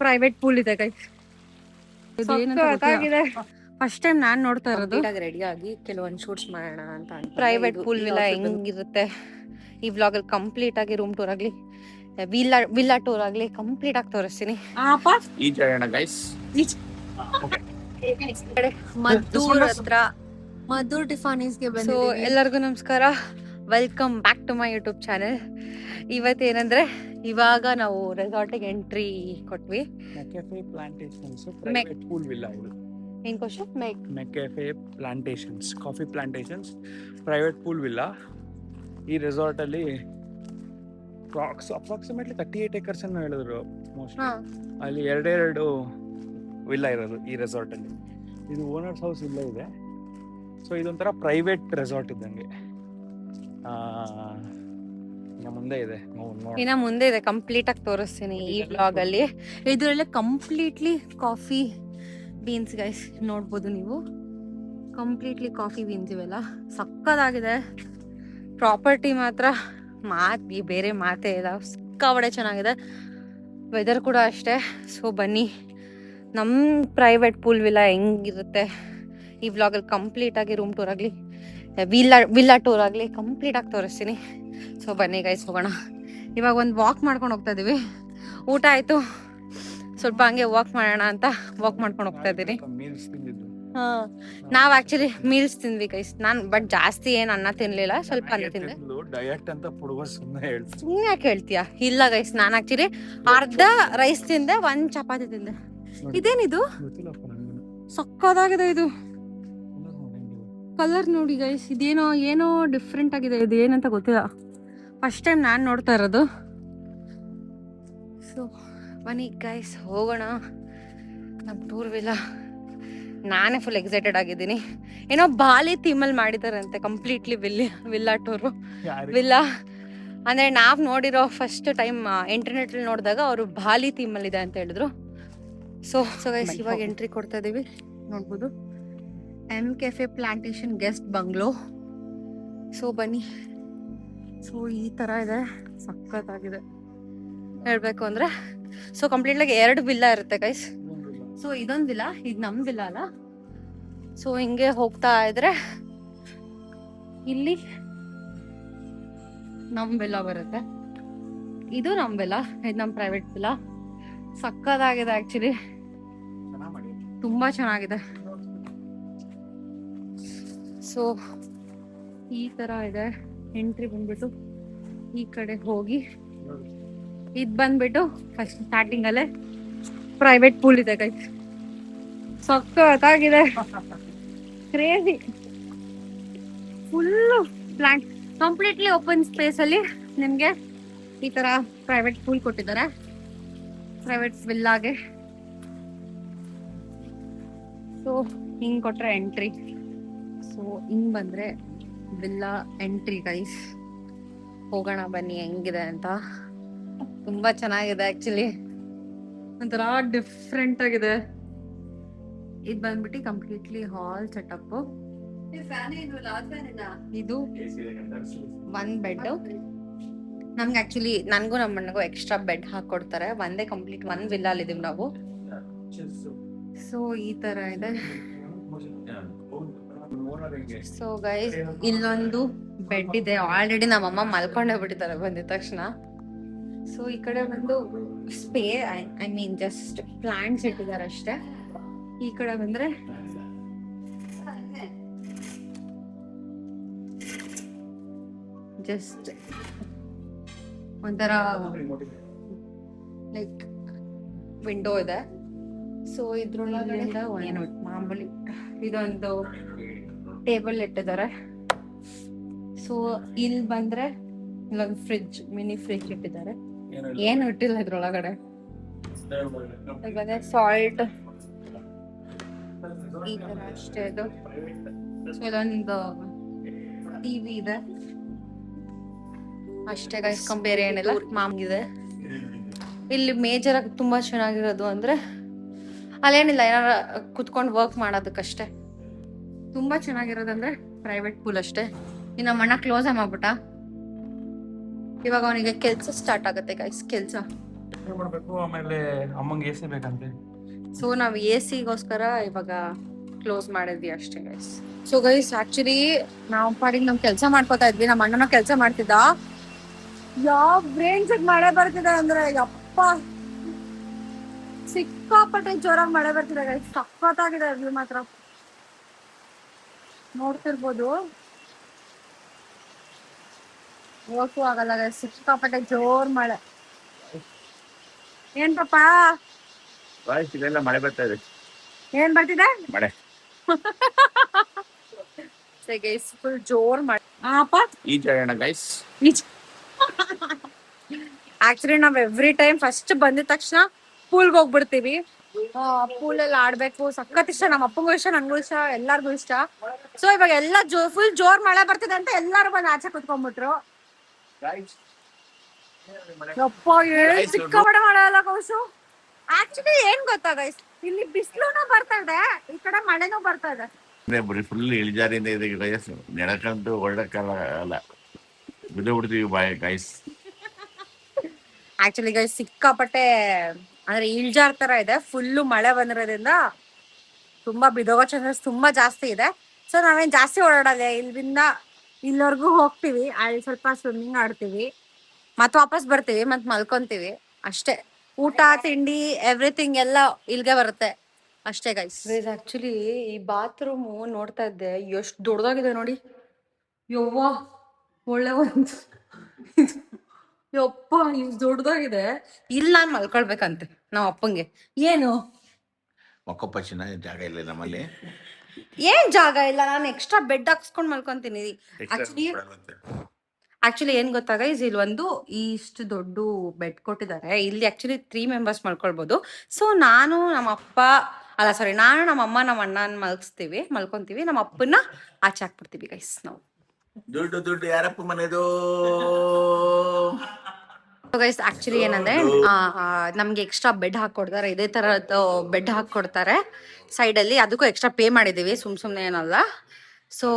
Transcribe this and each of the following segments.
Private pool ಇದೆ guys. First time ನಾನ್ ನೋಡ್ತಾ ಇರೋದು. ರೆಡಿ ಆಗಿ ಕೆಲವೊಂದು ಶೂಟ್ಸ್ ಮಾಡೋಣ ಅಂತ. ಪ್ರೈವೇಟ್ ಪೂಲ್ ವಿಲ್ಲಾ ಹೆಂಗಿರುತ್ತೆ ಈ ವ್ಲಾಗ್ ಅಲ್ಲಿ ಕಂಪ್ಲೀಟ್ ಆಗಿ ರೂಮ್ ಟೂರ್ ಆಗ್ಲಿ ವಿಲ್ಲಾ ಟೂರ್ ಆಗ್ಲಿ ಕಂಪ್ಲೀಟ್ ಆಗಿ ತೋರಿಸ್ತೀನಿ. ಮದ್ದೂರ್ ಹತ್ರ ಮದ್ದೂರ್ ಟಿಫಾನೀಸ್ಗೆ ಬಂದಿದ್ದೀವಿ. ಎಲ್ಲರಿಗೂ ನಮಸ್ಕಾರ, welcome back to my YouTube channel. ಇವತ್ತೇನಂದ್ರೆ ಇವಾಗ ನಾವು ರೆಸಾರ್ಟಿಗೆ ಎಂಟ್ರಿ ಕೊಟ್ವಿ. ಮೆಕೆಫೆ ಪ್ಲಾಂಟೇಶನ್ಸ್ ಪ್ರೈವೇಟ್ ಪೂಲ್ ವಿಲ್ಲಾ ಇದು. ಏನ್ ಕ್ವಶನ್? ಮೆಕೆಫೆ plantations coffee plantations private pool villa. ಈ ರೆಸಾರ್ಟ್ ಅಲ್ಲಿ ಅಪ್ರಾಕ್ಸಿಮೇಟ್ಲಿ 38 acres ಅನ್ನು ಹೇಳಿದ್ರು ಮೋಸ್ಟ್ಲಿ. ಅಲ್ಲಿ ಎರಡೆರಡು ವಿಲ್ಲಾ ಇರೋದು ಈ ರೆಸಾರ್ಟ್ ಅಲ್ಲಿ. ಇದು ಓನರ್ಸ್ ಹೌಸ್ ವಿಲ್ಲಾ ಇದೆ. ಸೊ ಇದೊಂಥರ ಪ್ರೈವೇಟ್ ರೆಸಾರ್ಟ್ ಇದ್ದಂಗೆ. ಇನ್ನ ಮುಂದೆ ಇದೆ, ಕಂಪ್ಲೀಟ್ ಆಗಿ ತೋರಿಸ್ತೀನಿ ಈ ವ್ಲಾಗ್ ಅಲ್ಲಿ. ಇದರಲ್ಲಿ ಕಂಪ್ಲೀಟ್ಲಿ ಕಾಫಿ ಬೀನ್ಸ್ ಗೈಸ್, ನೋಡ್ಬೋದು ನೀವು. ಕಂಪ್ಲೀಟ್ಲಿ ಕಾಫಿ ಬೀನ್ಸ್ ಇವೆಲ್ಲ ಸಕ್ಕದಾಗಿದೆ. ಪ್ರಾಪರ್ಟಿ ಮಾತ್ರ ಬೇರೆ ಮಾತೇ ಇಲ್ಲ, ಸಿಕ್ಕಾಪಟ್ಟೆ ಚೆನ್ನಾಗಿದೆ. ವೆದರ್ ಕೂಡ ಅಷ್ಟೇ. ಸೊ ಬನ್ನಿ, ನಮ್ಮ ಪ್ರೈವೇಟ್ ಪೂಲ್ ವಿಲ್ಲಾ ಹೆಂಗಿರುತ್ತೆ ಈ ವ್ಲಾಗಲ್ಲಿ ಕಂಪ್ಲೀಟ್ ಆಗಿ ರೂಮ್ ಟೂರ್ ಆಗಲಿ ವಿಲ್ಲಾ ಟೂರ್ ಆಗಲಿ ಕಂಪ್ಲೀಟ್ ಆಗಿ ತೋರಿಸ್ತೀನಿ. ಸೊ ಬನ್ನಿ ಗೈಸ್, ಹೋಗೋಣ. ಇವಾಗ ಒಂದು ವಾಕ್ ಮಾಡ್ಕೊಂಡು ಹೋಗ್ತಾ ಇದೀವಿ. ಊಟ ಆಯ್ತು, ಸ್ವಲ್ಪ ಹಂಗೆ ವಾಕ್ ಮಾಡೋಣ ಅಂತ ವಾಕ್ ಮಾಡ್ಕೊಂಡು ಹೋಗ್ತಾ ಇದ್ದೀನಿ. ನಾವ್ ಆಕ್ಚುಲಿ ಮೀಲ್ಸ್ ತಿಂದ್ವಿ ಗೈಸ್. ಬಟ್ ಜಾಸ್ತಿ ಏನ್ ಅನ್ನ ತಿನ್ಲಿಲ್ಲ, ಸ್ವಲ್ಪ ಅನ್ನ ತಿಂದೆ. ಡಯಟ್ ಅಂತ ಸುಮ್ಮನೆ ಯಾಕೆ ಹೇಳ್ತೀಯಾ? ಇಲ್ಲ ಗೈಸ್, ನಾನ್ ಆಕ್ಚುಲಿ ಅರ್ಧ ರೈಸ್ ತಿಂದೆ, 1 ಚಪಾತಿ ತಿಂದೆ. ಇದೇನಿದು? ಸಕ್ಕದಾಗಿದೆ ಇದು. ಕಲರ್ ನೋಡಿ ಗೈಸ್, ಏನೋ ಡಿಫ್ರೆಂಟ್ ಆಗಿದೆ. ಇದು ಏನಂತ ಗೊತ್ತಿಲ್ಲ, ಫಸ್ಟ್ ಟೈಮ್ ನಾನ್ ನೋಡ್ತಾ ಇರೋದು. ಸೊ ಬನ್ನಿ ಗೈಸ್, ಹೋಗೋಣ ನಮ್ಮ ಟೂರ್ ವಿಲ್ಲಾ. ನಾನೇ ಫುಲ್ ಎಕ್ಸೈಟೆಡ್ ಆಗಿದ್ದೀನಿ. ಏನೋ ಬಾಲಿ ಥೀಮಲ್ಲಿ ಮಾಡಿದಾರಂತೆ ಕಂಪ್ಲೀಟ್ಲಿ ವಿಲ್ಲಾ ಟೂರು. ವಿಲ್ಲಾ ಅಂದರೆ ನಾವು ನೋಡಿರೋ ಫಸ್ಟ್ ಟೈಮ್ ಇಂಟರ್ನೆಟಲ್ಲಿ ನೋಡಿದಾಗ ಅವರು ಬಾಲಿ ಥೀಮಲ್ಲಿ ಇದೆ ಅಂತ ಹೇಳಿದ್ರು. ಸೊ ಗೈಸ್, ಇವಾಗ ಎಂಟ್ರಿ ಕೊಡ್ತಾ ಇದೀವಿ. ನೋಡ್ಬೋದು, ಮೆಕೆಫೆ ಪ್ಲಾಂಟೇಶನ್ ಗೆಸ್ಟ್ ಬಂಗ್ಲೋ. ಸೊ ಬನ್ನಿ. ಸೊ ಈ ಥರ ಇದೆ, ಸಖತ್ತಾಗಿದೆ ಹೇಳ್ಬೇಕು ಅಂದರೆ. ಸೊ ಕಂಪ್ಲೀಟ್ಲಾಗಿ 2 ವಿಲ್ಲಾ ಇರುತ್ತೆ ಗೈಸ್. ಸೊ ಇದೊಂದು ವಿಲ್ಲಾ, ಇದು ನಮ್ ವಿಲ್ಲಾ ಅಲ್ಲ. ಸೊ ಹಿಂಗೆ ಹೋಗ್ತಾ ಇದ್ರೆ ಇಲ್ಲಿ ನಮ್ ವಿಲ್ಲಾ ಬರುತ್ತೆ. ಇದು ನಮ್ ವಿಲ್ಲಾ, ಇದು ನಮ್ ಪ್ರೈವೇಟ್ ವಿಲ್ಲಾ. ಸಕ್ಕದಾಗಿದೆ ಆಕ್ಚುಲಿ, ತುಂಬಾ ಚೆನ್ನಾಗಿದೆ. ಸೊ ಈ ತರ ಇದೆ ಎಂಟ್ರಿ. ಬಂದ್ಬಿಟ್ಟು ಈ ಕಡೆ ಹೋಗಿ, ಇದ್ ಬಂದ್ಬಿಟ್ಟು ಫಸ್ಟ್ ಸ್ಟಾರ್ಟಿಂಗ್ ಅಲ್ಲೇ ಪ್ರೈವೇಟ್ ಪೂಲ್ ಇದೆ ಗೈಸ್. ಸಕ್ಕತ್ತಾಗಿದೆ, crazy. Full plant, completely open space ಅಲ್ಲಿ ನಿಮ್ಗೆ ಈ ತರ ಪ್ರೈವೇಟ್ ಪೂಲ್ ಕೊಟ್ಟಿದ್ದಾರೆ ಪ್ರೈವೇಟ್ ವಿಲ್ಲಾಗೆ. ಸೊ ಹಿಂಗ್ ಕೊಟ್ರೆ ಎಂಟ್ರಿ. ಸೊ ಹಿಂಗ್ ಬಂದ್ರೆ ವಿಲ್ಲಾ ಎಂಟ್ರಿ ಗೈಸ್. ಹೋಗೋಣ ಬನ್ನಿ ಹೆಂಗಿದೆ ಅಂತ. ತುಂಬಾ ಚೆನ್ನಾಗಿದೆ ಆಕ್ಚುಲಿ, ಒಂಥರ ಡಿಫ್ರೆಂಟ್ ಆಗಿದೆ. ಇದು ಬಂದ್ಬಿಟ್ಟು ಕಂಪ್ಲೀಟ್ಲಿ ಹಾಲ್ ಸೆಟಪ್. ಇದು 1 ಬೆಡ್. ನಮ್ಗೆ ಆಕ್ಚುಲಿ ನನ್ಗೂ ನಮ್ಮ ಅಣ್ಣಗೂ ಎಕ್ಸ್ಟ್ರಾ ಬೆಡ್ ಹಾಕೊಡ್ತಾರೆ. ಒಂದೇ ಕಂಪ್ಲೀಟ್ 1 ವಿಲ್ಲಾ ಅಲ್ಲಿ ಇದೀವಿ ನಾವು. ಸೊ ಈ ತರ ಇದೆ. ಸೊ ಗೈಸ್, ಇಲ್ಲೊಂದು ಬೆಡ್ ಇದೆ. ಆಲ್ರೆಡಿ ನಮ್ಮಮ್ಮ ಮಲ್ಕೊಂಡೇ ಬಿಟ್ಟಿದ್ದಾರೆ ಬಂದಿದ ತಕ್ಷಣ. ಸೊ ಈ ಕಡೆ ಬಂದು ಐ ಮೀನ್ ಜಸ್ಟ್ ಪ್ಲಾಂಟ್ಸ್ ಇಟ್ಟಿದ್ದಾರೆ ಅಷ್ಟೇ. ಈ ಕಡೆ ಬಂದ್ರೆ ಜಸ್ಟ್ ಒಂಥರ ಲೈಕ್ ವಿಂಡೋ ಇದೆ. ಸೊ ಇದ್ರೊಳಗಡೆಯಿಂದ ಮಾಮೂಲಿ ಇದೊಂದು ಟೇಬಲ್ ಇಟ್ಟಿದ್ದಾರೆ. ಸೊ ಇಲ್ಲಿ ಬಂದ್ರೆ ಇಲ್ಲೊಂದು ಫ್ರಿಡ್ಜ್, ಮಿನಿ ಫ್ರಿಡ್ಜ್ ಇಟ್ಟಿದ್ದಾರೆ. ಏನು ಇಟ್ಟಿಲ್ಲ ಇದ್ರೊಳಗಡೆ. ಬಂದ್ರೆ ಸಾಲ್ಟ್ ಈ ತರ ಅಷ್ಟೇ ಇದು. ಸೊ ಇಲ್ಲೊಂದು ಟಿವಿ ಇದೆ ಅಷ್ಟೇ ಗೈಸ್, ಬೇರೆ ಏನಿಲ್ಲ, ಮಾಮೂಲಿದೆ. ಇಲ್ಲಿ ಮೇಜರ್ ಆಗಿ ತುಂಬಾ ಚೆನ್ನಾಗಿರೋದು ಅಂದ್ರೆ ಅಲ್ಲೇನಿಲ್ಲ, ಏನಾರ ಕುತ್ಕೊಂಡು ವರ್ಕ್ ಮಾಡೋದಕ್ಕಷ್ಟೇ. ತುಂಬಾ ಚೆನ್ನಾಗಿರೋದಂದ್ರೆ ಪ್ರೈವೇಟ್ ಪೂಲ್ ಅಷ್ಟೇ. ಇನ್ನು ನಮ್ಮ ಅಣ್ಣ ಕ್ಲೋಸ್ ಮಾಡ್ಬಿಟ್ಟ. ಇವಾಗ ಅವನಿಗೆ ಕೆಲ್ಸ ಸ್ಟಾರ್ಟ್ ಆಗುತ್ತೆ ಗೈಸ್. ಕೆಲ್ಸ ಮಾಡ್ಬೇಕು. ಆಮೇಲೆ ಅಮ್ಮಂಗೆ AC ಬೇಕಂತೆ. ಸೊ ನಾವು AC ಗೋಸ್ಕರ ಇವಾಗ ಕ್ಲೋಸ್ ಮಾಡಿದ್ವಿ ಅಷ್ಟೇ ಗೈಸ್. ಸೊ ಗೈಸ್ ಆಕ್ಚುಲಿ ನಾವು ಪಾಡಿಗೆ ನಮ್ ಕೆಲಸ ಮಾಡ್ಕೋತಾ ಇದ್ವಿ. ನಮ್ಮ ಅಣ್ಣನ ಕೆಲಸ ಮಾಡ್ತಿದ್ದ. ಯಾವ ರೇಂಜ್ ಮಳೆ ಬರ್ತಿದೆ ಅಂದ್ರೆ ಯಪ್ಪ, ಸಿಕ್ಕಾಪಟ್ಟೆ ಜೋರಾಗಿ ಮಳೆ ಬರ್ತಿದೆ ಗೈಸ್. ಸಖತ್ತಾಗಿದೆ ಅದು ಮಾತ್ರ, ನೋಡ್ತಿರ್ಬೋದು. ಹೋಗಕ್ಕೂ ಆಗಲ್ಲ ಗೈಸ್, ಸಿಕ್ಕಾಪಟ್ಟೆ ಜೋರ್ ಮಳೆ. ಏನ್ ಪಾಪ ಇದೆಲ್ಲ ಮಳೆ ಬರ್ತಾ ಇದೆ. ಏನ್ ಬರ್ತಿದೆ? ಮಳೆ. ಗೈಸ್ ಫುಲ್ ಜೋರ್ ಮಳೆ. ಅಪ್ಪ ಈಜಾಡೋಣ ಗೈಸ್. ಆಕ್ಚುಲಿ ನಾವ್ ಎವ್ರಿ ಟೈಮ್ ಫಸ್ಟ್ ಬಂದಿದ ತಕ್ಷಣ ಪೂಲ್ಗೆ ಹೋಗ್ಬಿಡ್ತೀವಿ. ಪೂಲಲ್ಲಿ ಆಡ್ಬೇಕು, ಸಖತ್ ಇಷ್ಟ. ನಮ್ಮ ಅಪ್ಪಂಗೂ ಇಷ್ಟ, ನನ್ಗೂ ಇಷ್ಟ, ಎಲ್ಲಾರ್ಗು ಇಷ್ಟ. ಸೊ ಇವಾಗ ಎಲ್ಲ ಫುಲ್ ಜೋರ್ ಮಳೆ ಬರ್ತಿದೆ ಅಂತ ಎಲ್ಲಾರು ಬಂದು ಆಚೆ ಕುತ್ಕೊಂಡ್ಬಿಟ್ರು. ಯಪ್ಪ ಸಿಕ್ಕಾಪಟ್ಟೆ ಮಳೆ ಅಲ್ಲ ಕೌಶು. ಆಕ್ಚುಲಿ ಏನ್ ಗೊತ್ತಾ ಗೈಸ್, ಇಲ್ಲಿ ಬಿಸಿಲೂನು ಬರ್ತಾ ಇದೆ, ಈ ಕಡೆ ಮಳೆನೂ ಬರ್ತಾ ಇದೆ. ಫುಲ್ ಇಳಿಜಾರಿಂದ ಇದೆ ಗೈಸ್, ನೆಡಕಂತೂ ಹೊರಡಕ್ಕಾಗಲ್ಲ, ಬಿದ್ದು ಬಿಡ್ತೀವಿ ಬಾಯ್ ಗೈಸ್. ಆಕ್ಚುಲಿ ಗೈಸ್ ಸಿಕ್ಕಾಪಟ್ಟೆ ಅಂದ್ರೆ ಇಳ್ಜಾರ್ ತರ ಇದೆ. ಫುಲ್ಲು ಮಳೆ ಬಂದಿರೋದ್ರಿಂದ ತುಂಬಾ ಬಿದೋಗೋ ಚಾನ್ಸಸ್ ತುಂಬಾ ಜಾಸ್ತಿ ಇದೆ. ಸೊ ನಾವೇನ್ ಜಾಸ್ತಿ ಓಡಾಡಲ್ಲ, ಇಲ್ಲಿಂದ ಇಲ್ಲಿವರೆಗೂ ಹೋಗ್ತೀವಿ, ಅಲ್ಲಿ ಸ್ವಲ್ಪ ಸ್ವಿಮ್ಮಿಂಗ್ ಆಡ್ತೀವಿ, ಮತ್ತೆ ವಾಪಸ್ ಬರ್ತೀವಿ, ಮತ್ತೆ ಮಲ್ಕೊಂತೀವಿ ಅಷ್ಟೇ. ಊಟ ತಿಂಡಿ ಎವ್ರಿಥಿಂಗ್ ಎಲ್ಲ ಇಲ್ಗೆ ಬರುತ್ತೆ ಅಷ್ಟೇ ಗೈಸ್. ಆಕ್ಚುಲಿ ಈ ಬಾತ್ರೂಮ್ ನೋಡ್ತಾ ಇದ್ದೆ, ಎಷ್ಟು ದೊಡ್ಡದಾಗಿದೆ ನೋಡಿ. ಯವ್ವ ಒಳ್ಳೆ ಒಂದು ಯಪ್ಪ ಇಷ್ಟು ದೊಡ್ಡದಾಗಿದೆ. ಇಲ್ಲಿ ನಾನ್ ಮಲ್ಕೊಳ್ಬೇಕಂತೆ ನಾವ್ ಅಪ್ಪಂಗೆ. ಏನು ಮೊಕ್ಕಪ್ಪಚ್ಚಿನ ಜಾಗ ಇಲ್ಲ ನಮ್ಮಲ್ಲಿ, ಏನ್ ಜಾಗ ಇಲ್ಲ, ನಾನು ಎಕ್ಸ್ಟ್ರಾ ಬೆಡ್ ಹಾಕ್ಸ್ಕೊಂಡ್ ಮಲ್ಕೊಂತೀನಿ. ಆಕ್ಚುಲಿ ಏನ್ ಗೊತ್ತಾ ಗೈಸ್, ಇಲ್ಲಿ ಒಂದು ಇಷ್ಟು ದೊಡ್ಡ ಬೆಡ್ ಕೊಟ್ಟಿದ್ದಾರೆ. ಇಲ್ಲಿ ಆಕ್ಚುಲಿ 3 ಮೆಂಬರ್ಸ್ ಮಲ್ಕೊಳ್ಬಹುದು. ಸೊ ನಾನು ನಮ್ಮ ಅಪ್ಪ ನಾನು ನಮ್ಮ ಅಮ್ಮ ನಮ್ಮ ಅಣ್ಣನ ಮಲ್ಕೊಂತೀವಿ. ನಮ್ಮ ಅಪ್ಪನ ಆಚೆ ಹಾಕ್ಬಿಡ್ತೀವಿ ಗೈಸ್ ನಾವು. ದುಡ್ಡು ಯಾರಪ್ಪ ಮನೆದು ಗೈಸ್ ಆಕ್ಚುಲಿ ಏನಂದ್ರೆ ನಮ್ಗೆ ಎಕ್ಸ್ಟ್ರಾ ಬೆಡ್ ಹಾಕೊಡ್ತಾರೆ, ಇದೇ ತರದ್ದು ಬೆಡ್ ಹಾಕೊಡ್ತಾರೆ ಸೈಡ್ ಅಲ್ಲಿ. ಅದಕ್ಕೂ ಎಕ್ಸ್ಟ್ರಾ ಪೇ ಮಾಡಿದೀವಿ, ಸುಮ್ನೆ ಏನಲ್ಲ. ಸೊ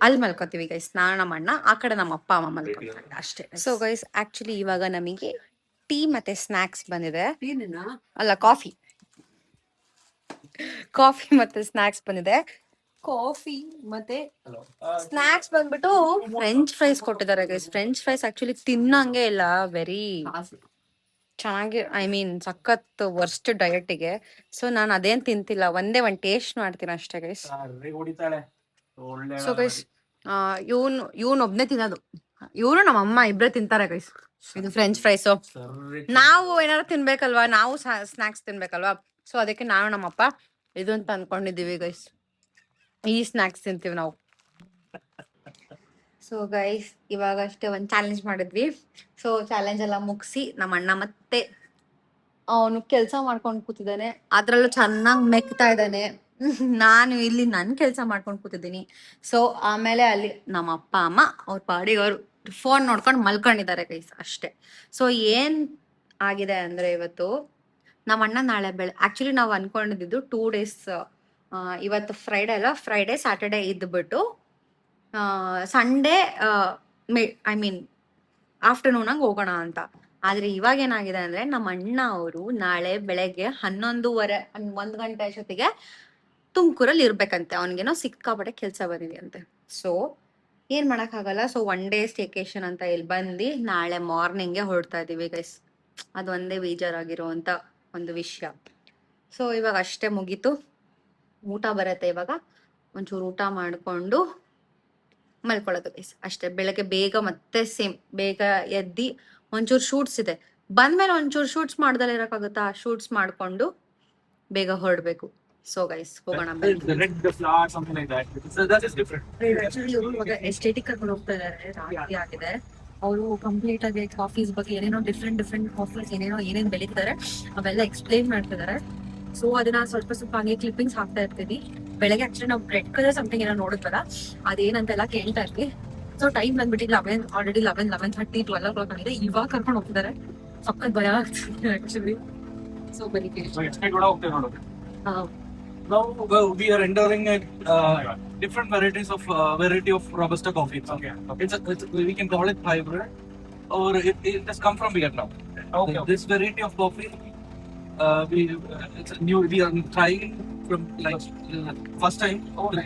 ಅಲ್ಲಿ ಮಲ್ಕೋತೀವಿ ಗೈಸ್, ನಾನು ನಮ್ಮ ಅಣ್ಣ, ಆ ಕಡೆ ನಮ್ಮ ಅಪ್ಪ ಅಮ್ಮ ಮಲ್ಕೊತಾರೆ ಅಷ್ಟೇ. ಸೊ ಗೈಸ್ ಆಕ್ಚುಲಿ ಇವಾಗ ನಮಗೆ ಟೀ ಮತ್ತೆ ಸ್ನಾಕ್ಸ್ ಬಂದಿದೆ. ಅಲ್ಲ ಕಾಫಿ ಮತ್ತೆ ಸ್ನಾಕ್ಸ್ ಬಂದಿದೆ. ಕಾಫಿ ಮತ್ತೆ ಸ್ನಾಕ್ಸ್ ಬಂದ್ಬಿಟ್ಟು ಫ್ರೆಂಚ್ ಫ್ರೈಸ್ ಕೊಟ್ಟಿದ್ದಾರೆ ಗೈಸ್. ಫ್ರೆಂಚ್ ಫ್ರೈಸ್ ಆಕ್ಚುಲಿ ತಿನ್ನಂಗೆ ಇಲ್ಲ, ವೆರಿ ಚೆನ್ನಾಗಿ, ಐ ಮೀನ್ ಸಖತ್ ವರ್ಸ್ಟ್ ಡಯಟಿಗೆ. ಸೊ ನಾನು ಅದೇನ್ ತಿಂತಿಲ್ಲ, ಒಂದ್ ಟೇಸ್ಟ್ ಮಾಡ್ತೀನಿ ಅಷ್ಟೇ ಗೈಸ್. ಸೊ ಗೈಸ್ ಇವನ್ ಒಬ್ನೇ ತಿನ್ನೋದು, ಇವ್ರು ನಮ್ಮ ಅಮ್ಮ ಇಬ್ರೇ ತಿಂತಾರೆ ಗೈಸ್ ಇದು ಫ್ರೆಂಚ್ ಫ್ರೈಸ್. ನಾವು ಏನಾದ್ರು ತಿನ್ಬೇಕಲ್ವಾ, ನಾವು ಸ್ನಾಕ್ಸ್ ತಿನ್ಬೇಕಲ್ವಾ. ಸೊ ಅದಕ್ಕೆ ನಾನು ನಮ್ಮಪ್ಪ ಇದು ಅಂತ ಅನ್ಕೊಂಡಿದೀವಿ ಗೈಸ್, ಈ ಸ್ನಾಕ್ಸ್ ತಿಂತೀವಿ ನಾವು. ಸೊ ಗೈಸ್ ಇವಾಗ ಅಷ್ಟೇ ಒಂದು ಚಾಲೆಂಜ್ ಮಾಡಿದ್ವಿ. ಸೊ ಚಾಲೆಂಜ್ ಎಲ್ಲ ಮುಗಿಸಿ ನಮ್ಮ ಅಣ್ಣ ಮತ್ತೆ ಅವನು ಕೆಲಸ ಮಾಡ್ಕೊಂಡು ಕೂತಿದ್ದಾನೆ, ಅದ್ರಲ್ಲೂ ಚೆನ್ನಾಗಿ ಮೆಕ್ತಾ ಇದ್ದಾನೆ. ನಾನು ಇಲ್ಲಿ ನನ್ನ ಕೆಲಸ ಮಾಡ್ಕೊಂಡು ಕೂತಿದ್ದೀನಿ. ಸೊ ಆಮೇಲೆ ಅಲ್ಲಿ ನಮ್ಮ ಅಪ್ಪ ಅಮ್ಮ ಅವ್ರ ಪಾಡಿಗೆ ಅವ್ರು ಫೋನ್ ನೋಡ್ಕೊಂಡು ಮಲ್ಕೊಂಡಿದ್ದಾರೆ ಗೈಸ್ ಅಷ್ಟೇ. ಸೊ ಏನ್ ಆಗಿದೆ ಅಂದ್ರೆ ಇವತ್ತು ನಮ್ಮ ಅಣ್ಣ ನಾಳೆ ಆಕ್ಚುಲಿ ನಾವು ಅನ್ಕೊಂಡಿದ್ದು 2 days, ಇವತ್ತು ಫ್ರೈಡೆ ಅಲ್ಲ, ಫ್ರೈಡೆ ಸ್ಯಾಟರ್ಡೆ ಇದ್ಬಿಟ್ಟು ಸಂಡೇ ಐ ಮೀನ್ ಆಫ್ಟರ್ನೂನಾಗ ಹೋಗೋಣ ಅಂತ. ಆದ್ರೆ ಇವಾಗ ಏನಾಗಿದೆ ಅಂದ್ರೆ ನಮ್ಮ ಅಣ್ಣ ಅವರು ನಾಳೆ ಬೆಳಗ್ಗೆ 11:30 1 ಗಂಟೆ ಅಷ್ಟೊತ್ತಿಗೆ ತುಮಕೂರಲ್ಲಿ ಇರ್ಬೇಕಂತೆ. ಅವನಿಗೇನೋ ಸಿಕ್ಕಾಪಟ್ಟೆ ಕೆಲಸ ಬಂದಿದೆ ಅಂತೆ. ಸೊ ಏನ್ ಮಾಡಕ್ಕಾಗಲ್ಲ. ಸೊ 1 day ಸ್ಟೇಕೇಶನ್ ಅಂತ ಇಲ್ಲಿ ಬಂದು ನಾಳೆ ಮಾರ್ನಿಂಗ್ಗೆ ಹೊರಡ್ತಾ ಇದೀವಿ ಗೈಸ್. ಅದು ಒಂದೇ ಬೇಜಾರಾಗಿರುವಂತ ಒಂದು ವಿಷಯ. ಸೊ ಇವಾಗ ಅಷ್ಟೇ ಮುಗೀತು, ಊಟ ಬರತ್ತೆ ಇವಾಗ. ಒಂಚೂರು ಊಟ ಮಾಡ್ಕೊಂಡು ಮಲ್ಕೊಳ್ಳೋದು ಗೈಸ್ ಅಷ್ಟೇ. ಬೆಳಗ್ಗೆ ಬೇಗ ಮತ್ತೆ ಸೇಮ್ ಬೇಗ ಎದ್ದಿ ಒಂಚೂರು ಶೂಟ್ಸ್ ಇದೆ, ಬಂದ್ಮೇಲೆ ಒಂಚೂರು ಶೂಟ್ಸ್ ಮಾಡ್ದಲ್ಲ ಇರಕ್ಕಾಗುತ್ತಾ, ಶೂಟ್ಸ್ ಮಾಡ್ಕೊಂಡು ಬೇಗ ಹೊರಡ್ಬೇಕು. ಸೊ ಗೈಸ್ ಹೋಗೋಣ. ಎಸ್ಟೇಟಿಕ್ ಕರ್ಕೊಂಡು ಹೋಗ್ತಾ ಇದಾರೆ, ರಾತ್ರಿ ಆಗಿದೆ. ಅವರು ಕಂಪ್ಲೀಟ್ ಆಗಿ ಕಾಫೀಸ್ ಬಗ್ಗೆ ಏನೇನೋ ಡಿಫ್ರೆಂಟ್ ಕಾಫೀಸ್ ಏನೇನ್ ಬೆಳೀತಾರೆ ಅವೆಲ್ಲ ಎಕ್ಸ್ಪ್ಲೈನ್ ಮಾಡ್ತಿದ್ದಾರೆ. ಸೊ ಅದನ್ನ ಸ್ವಲ್ಪ ಹಂಗೆ ಕ್ಲಿಪ್ಪಿಂಗ್ಸ್ ಹಾಕ್ತಾ ಇರ್ತೀವಿ. ಬೆಳಗ್ಗೆ ಆಕ್ಚುಲಿ ನಾವು ರೆಡ್ ಕಲರ್ ಸಮಥಿಂಗ್ ಏನೋ ನೋಡಿದ್ವಲ್ಲ, ಅದೇನಂತೆಲ್ಲ ಕೇಳ್ತಾ ಇರ್ತೀವಿ. ಸೊ ಟೈಮ್ ಬಂದ್ಬಿಟ್ಟು 11:30 12 o'clock ಆಗಿದೆ. ಇವಾಗ ಕರ್ಕೊಂಡು ಹೋಗ್ತಿದ್ದಾರೆ, ಸಕ್ಕತ್ ಭಯ ಆಗ್ತಿದೆ ಆಕ್ಚುಲಿ. ಸೊ ಬರೀ now we are entering different variety of robusta coffee. Okay. We can call it hybrid, or it has come from Vietnam. Okay. This variety of coffee, it's a new. We are trying from like first time.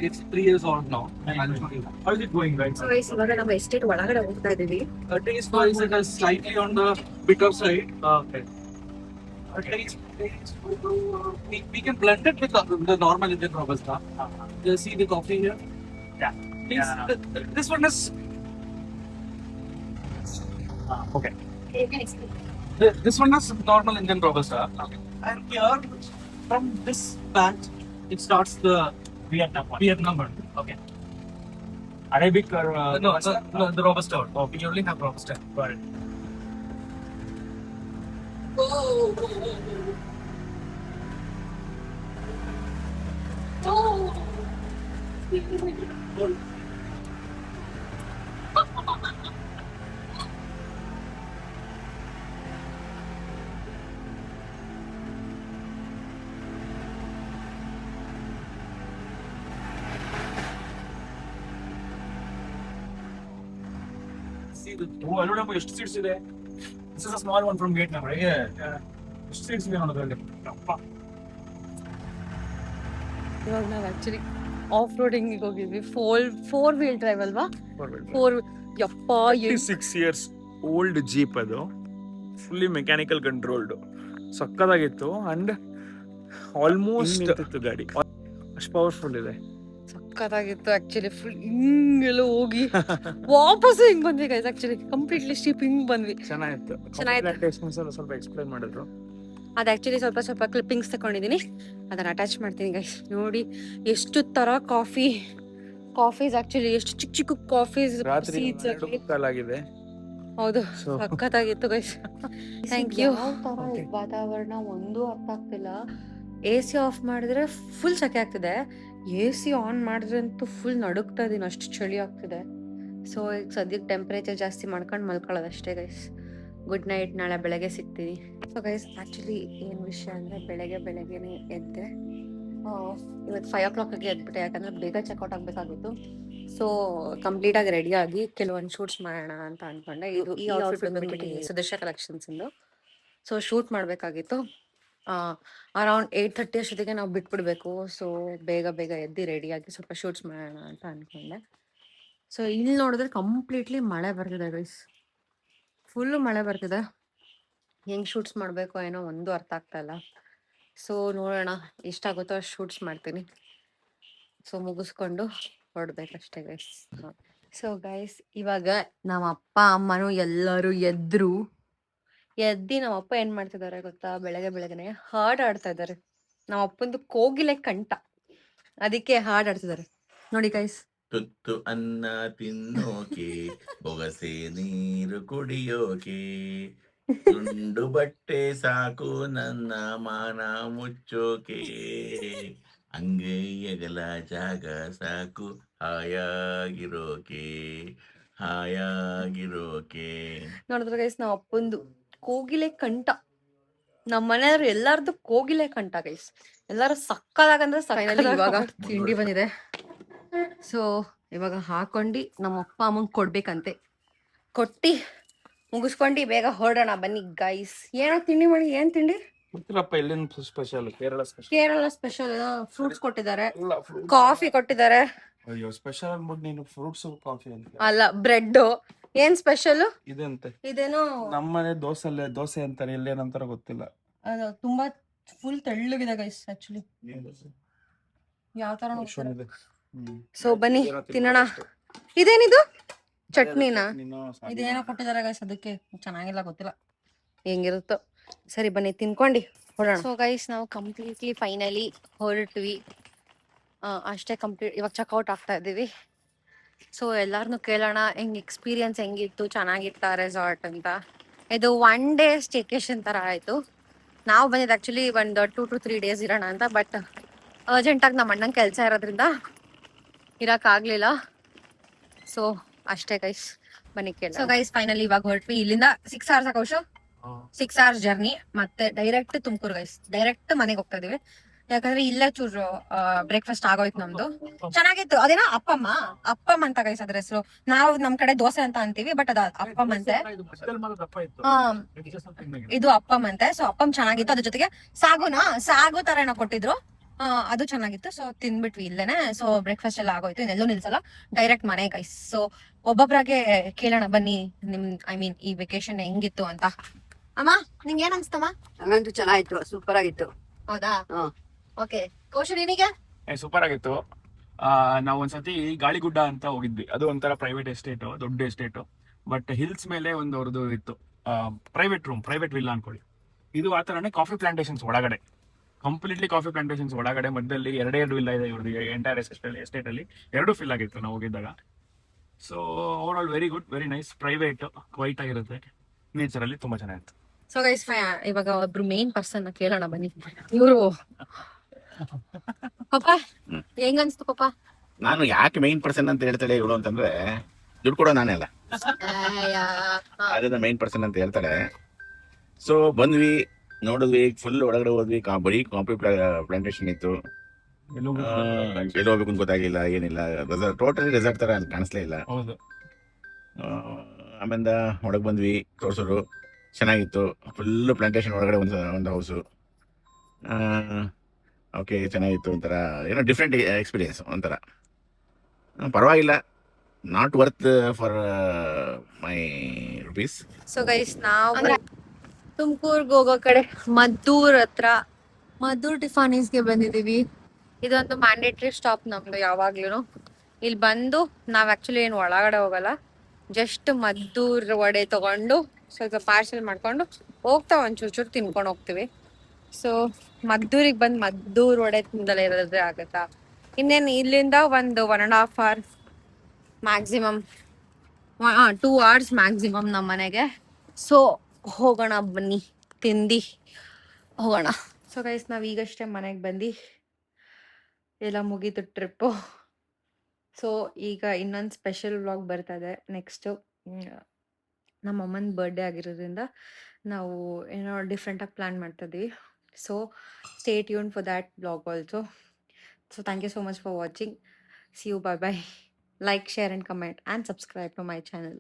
It's 3 years old now. I'll show you. How is it going, guys? So guys ಇವಾಗ ನಾವು estate ಒಳಗಡೆ ಹೋಗ್ತಾ ಇದೀವಿ. Taste wise, it is slightly on the bitter side. Okay. Taste, we can blend it with the normal Indian Robusta. You see the coffee here? Yeah. Please, Yeah. this one is. Okay. This one is normal Indian Robusta. And here, from this batch, it starts the Vietnam one. Okay. Arabic or No, the Robusta one. We only have Robusta. Got it. See the ಓ ಅಲ್ಲಿ ನೋಡಪ್ಪ ಎಷ್ಟು seats ಇದೆ. This is a small one from Vietnam, right? Yeah. ಎಷ್ಟು seats ಇದೆ ನೋಡೋದ್ರಲ್ಲಿ. ಅಪ್ಪ. ಇವಾಗ ನಾವು ಆಕ್ಚುಲಿ ಆಫ್ ರೋಡಿಂಗ್ ಹೋಗಿದ್ವಿ. ಫೋರ್ ವೀಲ್ ಡ್ರೈವ್ ಅಲ್ವಾ? ಫೋರ್ ಯಪ್ಪ 6 years old ಜೀಪ್ ಅದು, ಫುಲ್ಲಿ ಮೆಕ್ಯಾನಿಕಲ್ ಕಂಟ್ರೋಲ್ಡ್, ಸಕ್ಕದಾಗಿತ್ತು. ಅಂಡ್ ಆಲ್ಮೋಸ್ಟ್ ಗಾಡಿ ಅಷ್ಟು ಪವರ್ಫುಲ್ ಇದೆ. ಸಕ್ಕತ್ತಾಗಿತ್ತು ಆಕ್ಚುಲಿ. ಫುಲ್ ಹಿಂಗೆಲ್ಲ ಹೋಗಿ ವಾಪಸ್ ಹಿಂಗ್ ಬಂದ್ವಿ ಗೈಸ್. ಆಕ್ಚುಲಿ ಕಂಪ್ಲೀಟ್ಲಿ ಸ್ಟೀಪ್ ಹಿಂಗ್ ಬಂದ್ವಿ. ಚೆನ್ನಾಗಿತ್ತು. ಚೆನ್ನಾಗಿತ್ತು. ಸ್ವಲ್ಪ ಎಕ್ಸ್ಪ್ಲೈನ್ ಮಾಡಿದ್ರು. ಅದು ಆಕ್ಚುಲಿ ಸ್ವಲ್ಪ ಕ್ಲಿಪ್ಪಿಂಗ್ಸ್ ತಗೊಂಡಿದ್ದೀನಿ, ಅದನ್ನ ಅಟ್ಯಾಚ್ ಮಾಡ್ತೀನಿ ಗೈಸ್. ನೋಡಿ ಎಷ್ಟು ತರ ಕಾಫೀಸ್ ಆಕ್ಚುಲಿ, ಎಷ್ಟು ಚಿಕ್ಕ ಚಿಕ್ಕ ಕಾಫೀಸ್ ರಾತ್ರಿ ಸೀಡ್ಸ್. 2 ಕಾಲಾಗಿದೆ. ಹೌದು, So- ಸಕ್ಕತ್ತಾಗಿತ್ತು ಗೈಸ್. Thank you. Okay. ವಾತಾವರಣ ಒಂದು ಅರ್ಥ ಆಗ್ತಿಲ್ಲ. AC ಆಫ್ ಮಾಡಿದ್ರೆ ಫುಲ್ ಸೆಕೆ ಆಗ್ತಿದೆ, AC ಆನ್ ಮಾಡಿದ್ರೆ ಅಂತೂ ಫುಲ್ ನಡುಗ್ತಾ ಇದೀನಿ, ಅಷ್ಟು ಚಳಿ ಆಗ್ತಿದೆ. ಸೊ ಈಗ ಸದ್ಯಕ್ಕೆ ಟೆಂಪ್ರೇಚರ್ ಜಾಸ್ತಿ ಮಾಡ್ಕೊಂಡು ಮಲ್ಕೊಳ್ಳೋದು ಅಷ್ಟೇ ಗೈಸ್. ಗುಡ್ ನೈಟ್, ನಾಳೆ ಬೆಳಗ್ಗೆ ಸಿಗ್ತೀನಿ. ಸೊ ಗೈಸ್ ಆ್ಯಕ್ಚುಲಿ ಏನು ವಿಷಯ ಅಂದರೆ ಬೆಳಗ್ಗೆನೇ ಎದ್ದೆ. ಇವತ್ತು 5 o'clockಗೆ ಎದ್ಬಿಟ್ಟೆ, ಯಾಕಂದರೆ ಬೇಗ ಚೆಕ್ಔಟ್ ಆಗಬೇಕಾಗಿತ್ತು. ಸೊ ಕಂಪ್ಲೀಟಾಗಿ ರೆಡಿಯಾಗಿ ಕೆಲವೊಂದು ಶೂಟ್ಸ್ ಮಾಡೋಣ ಅಂತ ಅಂದ್ಕೊಂಡೆ. ಈ ಔಟ್ಫಿಟ್ ಬಂದ್ಬಿಟ್ಟು ಸುದರ್ಶ ಕಲೆಕ್ಷನ್ಸಿಂದು. ಸೊ ಶೂಟ್ ಮಾಡಬೇಕಾಗಿತ್ತು. ಅರೌಂಡ್ 8:30 ಅಷ್ಟೊತ್ತಿಗೆ ನಾವು ಬಿಟ್ಬಿಡ್ಬೇಕು. ಸೊ ಬೇಗ ಎದ್ದು ರೆಡಿಯಾಗಿ ಸ್ವಲ್ಪ ಶೂಟ್ಸ್ ಮಾಡೋಣ ಅಂತ ಅಂದ್ಕೊಂಡೆ. ಸೊ ಇಲ್ಲಿ ನೋಡಿದ್ರೆ ಕಂಪ್ಲೀಟ್ಲಿ ಮಳೆ ಬರ್ತಿದೆ ಗೈಸ್, ಫುಲ್ಲು ಮಳೆ ಬರ್ತಿದೆ. ಹೆಂಗೆ ಶೂಟ್ಸ್ ಮಾಡಬೇಕು ಏನೋ ಒಂದು ಅರ್ಥ ಆಗ್ತಾ ಇಲ್ಲ. ಸೊ ನೋಡೋಣ, ಎಷ್ಟಾಗುತ್ತೋ ಅಷ್ಟು ಶೂಟ್ಸ್ ಮಾಡ್ತೀನಿ. ಸೊ ಮುಗಿಸ್ಕೊಂಡು ಹೊರಡ್ಬೇಕಷ್ಟೇ ಗೈಸ್. ಸೊ ಗೈಸ್ ಇವಾಗ ನಮ್ಮ ಅಪ್ಪ ಅಮ್ಮನೂ ಎಲ್ಲರೂ ಎದ್ದು ನಮ್ಮ ಅಪ್ಪ ಏನ್ ಮಾಡ್ತಿದ್ದಾರೆ ಗೊತ್ತಾ, ಬೆಳಗ್ಗೆನೆ ಹಾಡ್ ಆಡ್ತಾ ಇದ್ದಾರೆ. ನಮ್ಮ ಅಪ್ಪಂದು ಕೋಗಿಲೆ ಕಂಠ, ಅದಕ್ಕೆ ಹಾಡ್ ಆಡ್ತಿದ್ದಾರೆ ನೋಡಿ ಗೈಸ್. ತುತ್ತು ಅನ್ನ ತಿನ್ನೋಕೆ, ಬೊಗಸೆ ನೀರು ಕುಡಿಯೋಕೆ, ತುಂಡು ಬಟ್ಟೆ ಸಾಕು ನನ್ನ ಮಾನ ಮುಚ್ಚೋಕೆ, ಅಂಗೈಯಗಲ ಜಾಗ ಸಾಕು ಹಾಯಾಗಿರೋಕೆ. ನೋಡಿದ್ರೆ ಗೈಸ್ ನಮ್ಮ ಅಪ್ಪಂದು ಕೋಗಿಲೆ ಕಂಠ, ನಮ್ಮ ಮನೆಯವ್ರು ಎಲ್ಲಾರ್ದು ಕೋಗಿಲೆ ಕಂಠ ಗೈಸ್. ಎಲ್ಲಾರು ಸಕ್ಕದಾಗಂದ್ರೆ ಇವಾಗ ತಿಂಡಿ ಬಂದಿದೆ. ಸೊ ಇವಾಗ ಹಾಕೊಂಡು ನಮ್ಮ ಅಪ್ಪ ಅಮ್ಮಂಗೆ ಕೊಡ್ಬೇಕಂತೆ, ಕೊಟ್ಟಿ ಮುಗಿಸ್ಕೊಂಡು ಬೇಗ ಹೊರಡೋಣ ಬನ್ನಿ ಗೈಸ್. ಏನೋ ತಿಂಡಿ ಮಾಡಿ, ಏನ್ ತಿಂಡಿ ಗೊತ್ತಿಲ್ಲಪ್ಪ, ಎಲ್ಲಿನ ಸ್ಪೆಷಲ್? ಕೇರಳ ಸ್ಪೆಷಲ್ ಫ್ರೂಟ್ಸ್ ಕೊಟ್ಟಿದ್ದಾರೆ, ಕಾಫಿ ಕೊಟ್ಟಿದ್ದಾರೆ. ಅಯ್ಯೋ ಸ್ಪೆಷಲ್ ಅನ್ಬಿಟ್ಟು ನೀನು ಫ್ರೂಟ್ಸ್ ಕಾಫಿ ಅಂತ. ಅಲ್ಲ, ಬ್ರೆಡ್. ಏನ್ ಸ್ಪೆಷಲ್ ಇದಂತೆ. ಇದೇನೋ ನಮ್ಮನೆ ದೋಸೆ ಅಂತಾರೆ, ಇಲ್ಲೇನಂತಾರ ಗೊತ್ತಿಲ್ಲ. ಅದು ತುಂಬಾ ಫುಲ್ ತೆಳ್ಳಗಿದೆ ಗೈಸ್ ಆಕ್ಚುಲಿ, ಯಾವ ತರ ಇದೆ. ಸೊ ಬನ್ನಿ ತಿನ್ನೋಣ. ಇದೇನಿದು ಚಟ್ನಿನಾ? ಇದೇನೋ ಕೊಟ್ಟಿದ್ದಾರೆ ಗೈಸ್, ಅದಕ್ಕೆ ಚೆನ್ನಾಗಿಲ್ಲ, ಗೊತ್ತಿಲ್ಲ ಹೆಂಗಿರುತ್ತೋ. ಸರಿ ಬನ್ನಿ ತಿನ್ಕೊಂಡು ಹೊರಡೋಣ. ಸೊ ಗೈಸ್ ನಾವು ಕಂಪ್ಲೀಟ್ಲಿ ಫೈನಲಿ ಹೊರಟ್ವಿ. ಅಷ್ಟೇ ಕಂಪ್ಲೀಟ್, ಇವಾಗ ಚೆಕ್ಔಟ್ ಆಗ್ತಾ ಇದ್ದೀವಿ. ಸೊ ಎಲ್ಲಾರನ್ನೂ ಕೇಳೋಣ ಎಕ್ಸ್ಪೀರಿಯನ್ಸ್ ಹೆಂಗಿತ್ತು, ಚೆನ್ನಾಗಿತ್ತಾ ರೆಸಾರ್ಟ್ ಅಂತ. ಇದು 1 day ಸ್ಟೇಕೇಶನ್ ಥರ ಆಯಿತು. ನಾವು ಬಂದಿದ್ದು ಆ್ಯಕ್ಚುಲಿ ಒಂದು 2 to 3 days ಇರೋಣ ಅಂತ. ಬಟ್ ಅರ್ಜೆಂಟಾಗಿ ನಮ್ಮ ಅಣ್ಣನ ಕೆಲಸ ಇರೋದ್ರಿಂದ ಇರೋಕ್ಕಾಗಲಿಲ್ಲ. ಸೊ ಅಷ್ಟೇ ಗೈಸ್, ಬನ್ನಿ ಕೇಳಿ. ಸೊ ಗೈಸ್ ಫೈನಲಿ ಇವಾಗ ಹೊರಟ್ವಿ. ಇಲ್ಲಿಂದ 6 hours ಕೌಶು, 6 hours ಜರ್ನಿ. ಮತ್ತೆ ಡೈರೆಕ್ಟ್ ತುಮಕೂರು ಗೈಸ್, ಡೈರೆಕ್ಟ್ ಮನೆಗೆ ಹೋಗ್ತಾ ಇದೀವಿ. ಯಾಕಂದ್ರೆ ಇಲ್ಲೇ ಚೂರು ಬ್ರೇಕ್ಫಾಸ್ಟ್ ಆಗೋಯ್ತು ನಮ್ದು. ಚೆನ್ನಾಗಿತ್ತು. ಅದೇನೋ ಅಪ್ಪಮ್ ಅಂತ ಗೈಸ್ ಅದ್ರ ಹೆಸರು. ನಾವು ನಮ್ ಕಡೆ ದೋಸೆ ಅಂತ ಅಂತೀವಿ, ಬಟ್ ಅದು ಅಪ್ಪಮ್ ಅಂತೆ. ಇದು ಅಪ್ಪಮ್ ಅಂತೆ. ಸೊ ಅಪ್ಪಮ್ ಚೆನ್ನಾಗಿತ್ತು. ಅದ್ರ ಜೊತೆಗೆ ಸಾಗು ತರ ಏನೋ ಕೊಟ್ಟಿದ್ರು. ಅದು ಚೆನ್ನಾಗಿತ್ತು. ಸೊ ತಿನ್ಬಿಟ್ವಿ ಇಲ್ಲೇನೆ. ಸೊ ಬ್ರೇಕ್ಫಾಸ್ಟ್ ಎಲ್ಲ ಆಗೋಯ್ತು. ಇನ್ನೆಲ್ಲೂ ನಿಲ್ಸಲ್ಲ, ಡೈರೆಕ್ಟ್ ಮನೆ ಗೈಸ್. ಸೊ ಒಬ್ಬೊಬ್ರಾಗೆ ಕೇಳೋಣ ಬನ್ನಿ, ಈ ವೆಕೇಶನ್ ಹೆಂಗಿತ್ತು ಅಂತ. ಅಮ್ಮ ನಿಂಗೆ ಏನ್ ಅನ್ಸ್ತಮ್ಮ? ನಂಗಂತೂ ಚೆನ್ನಾಗಿತ್ತು, ಸೂಪರ್ ಆಗಿತ್ತು. ಹೌದಾ? ಓಕೆ. ಕೌಶಲ್ ನಿನಗೆ? ಸೂಪರ್ ಆಗಿತ್ತು. ನಾವು ಒಂದ್ಸತಿ ಗಾಳಿಗುಡ್ಡ ಅಂತ ಹೋಗಿದ್ವಿ. ಅದು ಒಂಥರ ಪ್ರೈವೇಟ್ ಎಸ್ಟೇಟು, ದೊಡ್ಡ ಎಸ್ಟೇಟು. ಬಟ್ ಹಿಲ್ಸ್ ಮೇಲೆ ಒಂದು ಅವ್ರದ್ದು ಇತ್ತು ಪ್ರೈವೇಟ್ ವಿಲ್ಲಾ ಅನ್ಕೊಳ್ಳಿ. ಇದು ಆ ಥರನೇ ಕಾಫಿ ಪ್ಲಾಂಟೇಶನ್ಸ್ ಒಳಗಡೆ, ಕಂಪ್ಲೀಟ್ಲಿ ಕಾಫಿ ಪ್ಲಾಂಟೇಶನ್ಸ್ ಒಳಗಡೆ. ಮಧ್ಯದಲ್ಲಿ ಎರಡು ವಿಲ್ಲಾ ಇದೆ ಇವ್ರದ್ದು. ಎಂಟೈರ್ ಎಸ್ಟೇಟ್ ಅಲ್ಲಿ 2 ಫಿಲ್ ಆಗಿತ್ತು ನಾವು ಹೋಗಿದ್ದಾಗ. So over all very good, very nice. Private, white ಆಗಿರುತ್ತೆ, ನೇಚರ್ ಅಲ್ಲಿ ತುಂಬಾ ಚೆನ್ನಾಗಿತ್ತು. ಸೊ ಗೈಸ್ ಇವಾಗ ಒಬ್ರು ಮೇನ್ ಪರ್ಸನ್ ಕೇಳೋಣ ಬನ್ನಿ. ಇವರು ಪಾಪ ಹೆಂಗ ಅನ್ಸ್ತು ಪಾಪ? ನಾನು ಯಾಕೆ ಮೈನ್ ಪರ್ಸನ್ ಅಂತ ಹೇಳ್ತಾಳೆ ಇವಳು ಅಂತಂದ್ರೆ, ದುಡ್ಡು ಕೊಡೋ ನಾನೇ ಅಲ್ಲ, ಅದನ್ನ ಮೈನ್ ಪರ್ಸನ್ ಅಂತ ಹೇಳ್ತಾಳೆ. ಸೊ ಬಂದ್ವಿ, ನೋಡಿದ್ವಿ, ಫುಲ್ ಒಳಗಡೆ ಹೋದ್ವಿ. ಬರೀ ಕಾಫಿ ಪ್ಲಾಂಟೇಶನ್ ಇತ್ತು. ಎಲ್ಲಿ ಹೋಗ್ಬೇಕು ಅಂತ ಗೊತ್ತಾಗಿಲ್ಲ, ಏನಿಲ್ಲ. ಟೋಟಲಿ ರೆಸಾರ್ಟ್ ತರ ಕಾಣಿಸ್ಲೇ ಇಲ್ಲ. ಆಮೇಲೆ ಒಳಗೆ ಬಂದ್ವಿ, ತೋರ್ಸೋರು ಚೆನ್ನಾಗಿತ್ತು. ಫುಲ್ಲು ಪ್ಲಾಂಟೇಶನ್ ಒಳಗಡೆ ಒಂದು ಹೌಸು. ಓಕೆ, ಚೆನ್ನಾಗಿತ್ತು. ಒಂಥರ ಏನೋ ಡಿಫ್ರೆಂಟ್ ಎಕ್ಸ್ಪೀರಿಯನ್ಸ್ ಒಂಥರ. ಪರವಾಗಿಲ್ಲ, not worth for my rupees. So guys ನಾವು ತುಮಕೂರ್ಗೆ ಹೋಗೋ ಕಡೆ ಮದ್ದೂರ್ ಹತ್ರ ಮದ್ದೂರ್ ಟಿಫಾನೀಸ್ಗೆ ಬಂದಿದೀವಿ. ಇದೊಂದು ಮ್ಯಾಂಡೇಟ್ರಿ ಸ್ಟಾಪ್ ನಮ್ದು ಯಾವಾಗ್ಲೂ. ಇಲ್ಲಿ ಬಂದು ನಾವ್ ಆಕ್ಚುಲಿ ಏನು ಒಳಗಡೆ ಹೋಗಲ್ಲ, ಜಸ್ಟ್ ಮದ್ದೂರ್ ವಡೆ ತಗೊಂಡು ಸ್ವಲ್ಪ ಪಾರ್ಸೆಲ್ ಮಾಡ್ಕೊಂಡು ಹೋಗ್ತಾ ಒಂಚೂರು ತಿನ್ಕೊಂಡು ಹೋಗ್ತೀವಿ. ಸೊ ಮದ್ದೂರಿಗೆ ಬಂದು ಮದ್ದೂರ್ ವಡೆ ತಿಂದಲೇ ಇರೋದ್ರೆ ಆಗತ್ತಾ? ಇನ್ನೇನು ಇಲ್ಲಿಂದ ಒಂದು 1.5 hour ಮ್ಯಾಕ್ಸಿಮಮ್, 2 hours ಮ್ಯಾಕ್ಸಿಮಮ್ ನಮ್ಮ ಮನೆಗೆ. ಸೊ ಹೋಗೋಣ ಬನ್ನಿ, ತಿಂದು ಹೋಗೋಣ. ಸೊ ಗೈಸ್ ನಾವು ಈಗಷ್ಟೇ ಮನೆಗೆ ಬಂದು ಎಲ್ಲ ಮುಗೀತು ಟ್ರಿಪ್ಪು. ಸೊ ಈಗ ಇನ್ನೊಂದು ಸ್ಪೆಷಲ್ ವ್ಲಾಗ್ ಬರ್ತದೆ ನೆಕ್ಸ್ಟು. ನಮ್ಮ ಅಮ್ಮನ ಬರ್ಡೇ ಆಗಿರೋದ್ರಿಂದ ನಾವು ಏನೋ ಡಿಫ್ರೆಂಟಾಗಿ ಪ್ಲ್ಯಾನ್ ಮಾಡ್ತಾಯಿದ್ವಿ. So stay tune for that vlog also. So thank you so much for watching. See you, bye bye. Like, share and comment and subscribe to my channel.